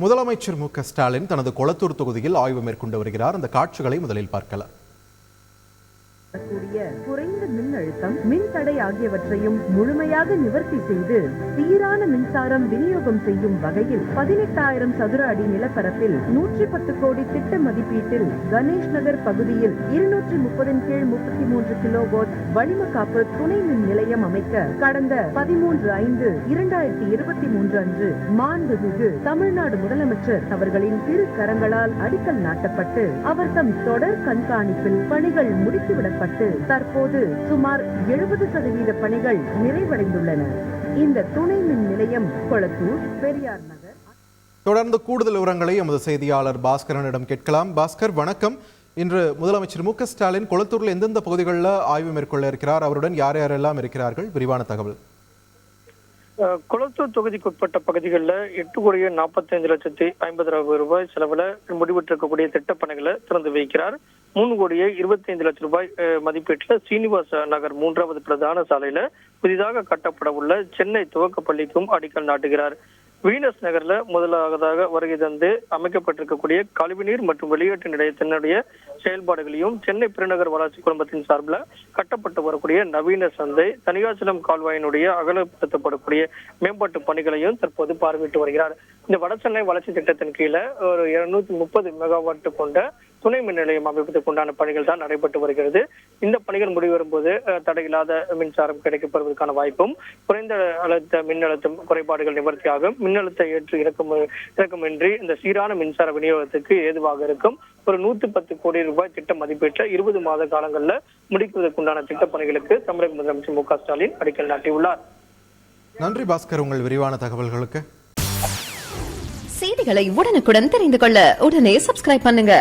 முதலமைச்சர் மு.க.ஸ்டாலின் தனது கொளத்தூர் தொகுதியில் ஆய்வு மேற்கொண்டு வருகிறார். அந்த காட்சிகளை முதலில் பார்க்கலாம். குறைந்த மின்னழுத்தம், மின்தடை ஆகியவற்றையும் முழுமையாக நிவர்த்தி செய்து சீரான மின்சாரம் விநியோகம் செய்யும் வகையில் 18,000 சதுர அடி நிலப்பரப்பில் 110 கோடி திட்ட மதிப்பீட்டில் கணேஷ் நகர் பகுதியில் 230 கீழ் 33 கிலோவாட் வளிமக்காப்பு துணை மின் நிலையம் அமைக்க கடந்த 13/5/2023 அன்று மாண்புமிகு தமிழ்நாடு முதலமைச்சர் அவர்களின் திரு கரங்களால் அடிக்கல் நாட்டப்பட்டு அவர் தம் தொடர் கண்காணிப்பில் பணிகள் முடித்துவிடப்பட்டு தற்போது சுமார் 70% பணிகள் நிறைவடைந்துள்ளன. இந்த துணை மின் நிலையம் கொளத்தூர், பெரியார் நகர். தொடர்ந்து கூடுதல் விவரங்களை எமது செய்தியாளர் பாஸ்கரனிடம் கேட்கலாம். பாஸ்கர், வணக்கம். இன்று முதலமைச்சர் மு.க.ஸ்டாலின் கொளத்தூரில் எந்தெந்த பகுதிகளில் ஆய்வு மேற்கொள்ள இருக்கிறார்? அவருடன் யார் யாரெல்லாம் இருக்கிறார்கள்? விரிவான தகவல். கொளத்தூர் தொகுதிக்கு உட்பட்ட பகுதிகளில் 8,45,50,000 ரூபாய் செலவுல முடிவிட்டிருக்கக்கூடிய திட்டப் பணிகளை திறந்து வைக்கிறார். 3,25 லட்சம் ரூபாய் மதிப்பீட்டில் சீனிவாச நகர் 3வது பிரதான சாலையில புதிதாக கட்டப்பட உள்ள சென்னை துவக்க பள்ளிக்கும் அடிக்கல் நாட்டுகிறார். வீனஸ் நகர்ல முதலாவதாக வருகை தந்து அமைக்கப்பட்டிருக்கக்கூடிய கழிவுநீர் மற்றும் வெளியேற்று நிலையத்தினுடைய செயல்பாடுகளையும், சென்னை பெருநகர் வளர்ச்சி குடும்பத்தின் சார்பில் கட்டப்பட்டு வரக்கூடிய நவீன சந்தை, தனியாச்சலம் கால்வாயினுடைய அகலப்படுத்தப்படக்கூடிய மேம்பாட்டு பணிகளையும் தற்போது பார்வையிட்டு வருகிறார். இந்த வடசென்னை வளர்ச்சி திட்டத்தின் கீழே ஒரு 230 மெகாவாட் கொண்ட துணை மின் நிலையம் அமைப்பதற்கு உண்டான பணிகள் தான் நடைபெற்று வருகிறது. இந்த பணிகள் முடிவரும்போது தடையில்லாத மின்சாரம் கிடைக்கப்படுவதற்கான வாய்ப்பும், குறைந்த அழுத்த மின்னழுத்தம் குறைபாடுகள் நிவர்த்தியாகும், மின்னழுத்த ஏற்று இறக்கமின்றி இந்த சீரான மின்சார விநியோகத்துக்கு ஏதுவாக இருக்கும். ஒரு 110 கோடி ரூபாய் திட்ட மதிப்பீட்டில் 20 மாத காலங்களில் முடிக்குவதற்குண்டான திட்ட பணிகளுக்கு தமிழக முதலமைச்சர் மு.க.ஸ்டாலின் அடிக்கல் நாட்டியுள்ளார். நன்றி பாஸ்கர், உங்கள் விரிவான தகவல்களுக்கு. செய்திகளை உடனுக்குடன் தெரிந்து கொள்ள உடனே சப்ஸ்கிரைப் பண்ணுங்க.